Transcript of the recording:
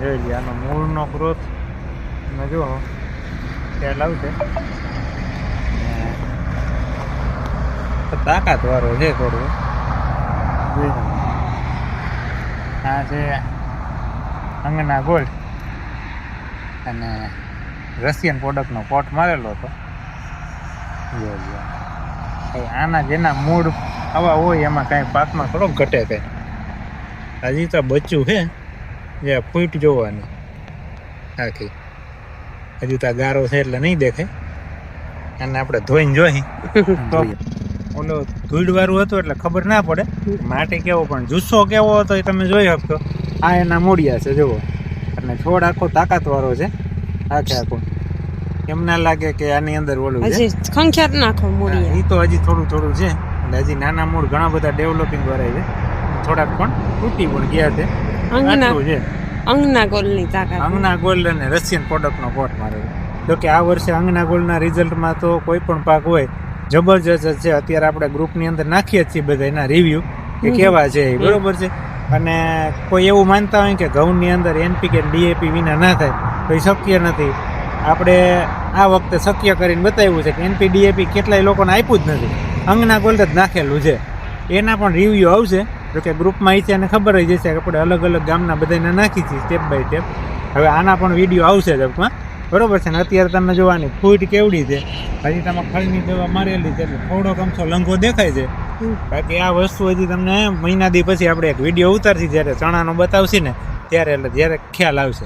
જોઈ લઈએ આનો મૂળનો ગ્રોથ તમે જુઓ ખ્યાલ આવશે. તાકાતવાળો છે થોડું. આ છે અંગના ગોલ્ડ અને રશિયન પ્રોડક્ટનો કોટ મારેલો હતો. આના જેના મૂળ આવા હોય એમાં કાંઈ પાકમાં થોડોક ઘટે કાંઈ. હજી તો બચ્ચું છે જે ફૂટ જોવાની આખી. હજુ તો ગારો છે એટલે નહીં દેખાય. અને આપણે ધોઈને જોઈ તો ઓલો ધૂળવાળું હતું એટલે ખબર ના પડે માટી કેવો, પણ જુસ્સો કેવો હતો એ તમે જોઈ શકશો. આ એના મૂળિયા છે જુઓ. અને છોડ આખો તાકાતવાળો છે આખે આખો. એમ ના લાગે કે આની અંદર ઓલું છે ખંખ્યાત નાખો મૂળિયા. એ તો હજી થોડું થોડું છે એટલે હજી નાના મૂળ ઘણા બધા ડેવલપિંગ વાળા છે. થોડાક પણ તૂટી પણ ગયા છે. આટલું છે અંગના ગોલ્ડની તાકાત. અંગના ગોલ્ડ અને રશિયન પ્રોડક્ટનો કોટ મારેલો. જો કે આ વર્ષે અંગના ગોલ્ડના રિઝલ્ટમાં તો કોઈ પણ પાક હોય જબરજસ્ત છે. અત્યારે આપણે ગ્રુપની અંદર નાખીએ છીએ બધા એના રિવ્યુ કે કેવા છે એ, બરોબર છે. અને કોઈ એવું માનતા હોય કે ઘઉંની અંદર એનપીકે ડીએપી વિના ના થાય તો એ શક્ય નથી. આપણે આ વખતે શક્ય કરીને બતાવ્યું છે કે એનપી ડીએપી કેટલાય લોકોને આપ્યું જ નથી, અંગના ગોલ્ડ જ નાખેલું છે. એના પણ રિવ્યુ આવશે. જો કે ગ્રુપમાં એ છે અને ખબર જ જશે કે આપણે અલગ અલગ ગામના બધાને નાખી છીએ સ્ટેપ બાય સ્ટેપ. હવે આના પણ વિડીયો આવશે ટૂંકમાં, બરોબર છે. ને અત્યારે તમે જોવાની ફૂટ કેવડી છે. હજી તમે ખળની દવા મારેલી છે એટલે થોડોક અમથો લંઘો દેખાય છે. બાકી આ વસ્તુ હજી તમને મહિના દી પછી આપણે એક વિડીયો ઉતારશી જ્યારે ચણાનો બતાવશી ને ત્યારે, એટલે જ્યારે ખ્યાલ આવશે.